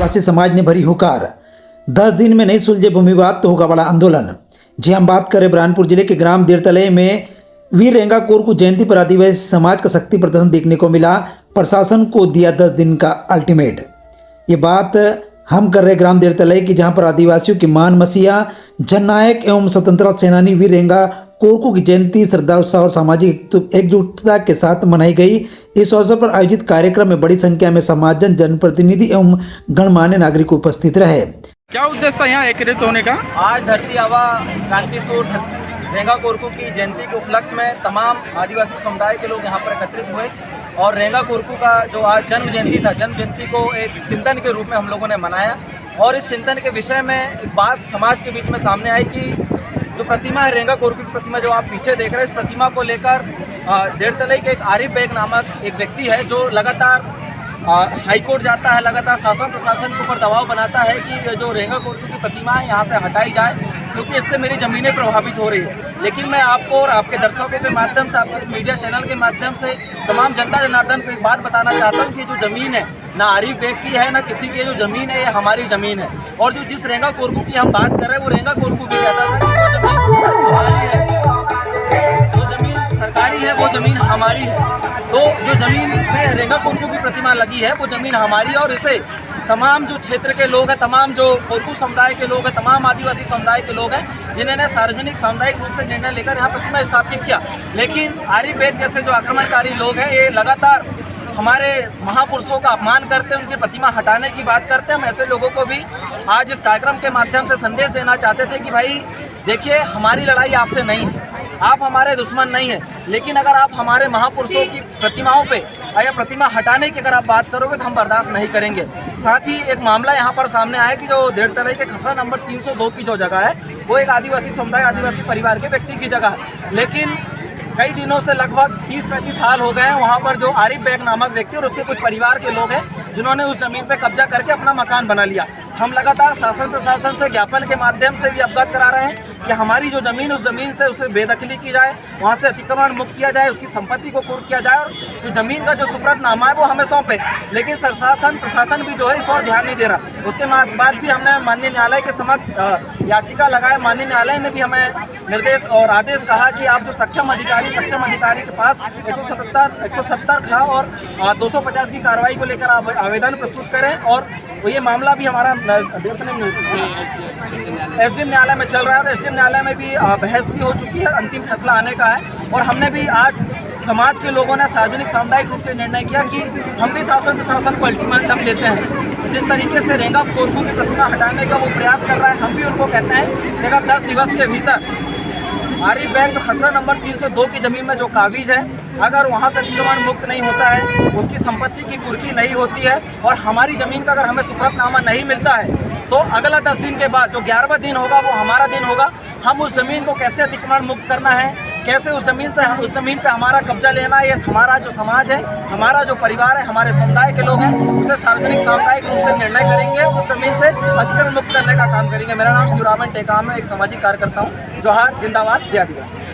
आदिवासी समाज ने भरी हुकार। 10 दिन में नहीं सुलझे भूमि विवाद तो होगा बड़ा आंदोलन। जी हम बात करें बुरहानपुर जिले के ग्राम देरतले में वीर रेंगा कोरकू जयंती पर आदिवासी समाज का शक्ति प्रदर्शन देखने को मिला। प्रशासन को दिया 10 दिन का अल्टीमेट। ये बात हम कर रहे ग्राम देरतले की, जहां पर आदिवासियों की मान मसीहा जननायक एवं स्वतंत्रता सेनानी वीर रेंगा कोरकू की जयंती श्रद्धा उत्साह और सामाजिक एकजुटता के साथ मनाई गई। इस अवसर पर आयोजित कार्यक्रम में बड़ी संख्या में समाजजन, जनप्रतिनिधि एवं गणमान्य नागरिक उपस्थित रहे। क्या उद्देश्य था यहाँ एकत्रित होने का? आज धरती आबा क्रांति सूर्य रेंगा कोरकू की जयंती के उपलक्ष्य में तमाम आदिवासी समुदाय के लोग यहाँ पर एकत्रित हुए और रेंगा कोरकू का जो आज जन्म जयंती था, जन्म जयंती को एक चिंतन के रूप में हम लोगों ने मनाया। और इस चिंतन के विषय में एक बात समाज के बीच में सामने आई कि जो प्रतिमा है रेंगा कोरकू की प्रतिमा जो आप पीछे देख रहे हैं, इस प्रतिमा को लेकर देरतले के एक आरिफ बेग नामक एक व्यक्ति है जो लगातार हाईकोर्ट जाता है, लगातार शासन प्रशासन के ऊपर दबाव बनाता है कि जो रेंगा कोरकू की प्रतिमा है यहाँ से हटाई जाए, क्योंकि इससे मेरी ज़मीनें प्रभावित हो रही है। लेकिन मैं आपको और आपके दर्शकों के माध्यम से, आपके इस मीडिया चैनल के माध्यम से तमाम जनता जनार्दन को एक बात बताना चाहता हूँ कि जो ज़मीन है ना आरिफ बेग की है ना किसी की, जो ज़मीन है ये हमारी ज़मीन है। और जो जिस रेंगा कोरकू की हम बात कर रहे हैं वो रेंगा कोरकू भी कहता था कि वो ज़मीन हमारी है, जो ज़मीन सरकारी है वो ज़मीन हमारी है। तो जो ज़मीन में रेंगा कोरकू की प्रतिमा लगी है वो ज़मीन हमारी है और इसे तमाम जो क्षेत्र के लोग हैं, तमाम जो कोरकू समुदाय के लोग हैं, तमाम आदिवासी समुदाय के लोग हैं जिन्होंने सार्वजनिक सामुदायिक रूप से निर्णय लेकर यहाँ प्रतिमा स्थापित किया। लेकिन आरिफ बेग जैसे जो आक्रमणकारी लोग हैं ये लगातार हमारे महापुरुषों का अपमान करते हैं, उनकी प्रतिमा हटाने की बात करते हैं। हम ऐसे लोगों को भी आज इस कार्यक्रम के माध्यम से संदेश देना चाहते थे कि भाई देखिए, हमारी लड़ाई आपसे नहीं है, आप हमारे दुश्मन नहीं हैं, लेकिन अगर आप हमारे महापुरुषों की प्रतिमाओं पे या प्रतिमा हटाने की अगर आप बात करोगे तो हम बर्दाश्त नहीं करेंगे। साथ ही एक मामला यहाँ पर सामने आया कि जो देरतले के खसरा नंबर 302 की जो जगह है वो एक आदिवासी समुदाय, आदिवासी परिवार के व्यक्ति की जगह है। लेकिन कई दिनों से लगभग 30-35 साल हो गए हैं वहाँ पर जो आरिफ बेग नामक व्यक्ति और उसके कुछ परिवार के लोग हैं जिन्होंने उस ज़मीन पर कब्जा करके अपना मकान बना लिया। हम लगातार शासन प्रशासन से ज्ञापन के माध्यम से भी अवगत करा रहे हैं कि हमारी जो ज़मीन, उस ज़मीन से उसे बेदखली की जाए, वहाँ से अतिक्रमण मुक्त किया जाए, उसकी संपत्ति को कुर्क किया जाए और जो ज़मीन का जो सुपुर्दनामा है वो हमें सौंपे। लेकिन शासन प्रशासन भी जो है इस और ध्यान नहीं दे रहा। उसके बाद भी हमने माननीय न्यायालय के समक्ष याचिका लगाए। माननीय न्यायालय ने भी हमें निर्देश और आदेश कहा कि आप जो सक्षम अधिकारी के पास 170 खा और 250 की कार्रवाई को लेकर आप आवेदन प्रस्तुत करें। और ये मामला भी हमारा एसडीएम न्यायालय में चल रहा है और एसडीएम न्यायालय में भी बहस भी हो चुकी है, अंतिम फैसला आने का है। और हमने भी आज समाज के लोगों ने सार्वजनिक सामुदायिक रूप से निर्णय किया कि हम भी शासन प्रशासन को अल्टीमेटम देते हैं। जिस तरीके से रेंगा कोरकू की प्रतिमा हटाने का वो प्रयास कर रहा है, हम भी उनको कहते हैं कि अगर 10 दिवस के भीतर आरिफ बेग जो खसरा नंबर 302 की ज़मीन में जो काबिज है, अगर वहाँ से अतिक्रमण मुक्त नहीं होता है, उसकी संपत्ति की कुर्की नहीं होती है और हमारी ज़मीन का अगर हमें सुपुर्दनामा नहीं मिलता है, तो अगला 10 दिन के बाद जो 11वां दिन होगा वो हमारा दिन होगा। हम उस ज़मीन को कैसे अतिक्रमण मुक्त करना है, कैसे उस ज़मीन पे हमारा कब्जा लेना है, ये हमारा जो समाज है, हमारा जो परिवार है, हमारे समुदाय के लोग हैं, उसे सार्वजनिक सामुदायिक रूप से निर्णय करेंगे, उस ज़मीन से अतिक्रमण मुक्त करने का काम करेंगे। मेरा नाम शिवरामन टेकाम है, एक सामाजिक कार्यकर्ता हूँ। जोहार, जिंदाबाद, जय आदिवासी।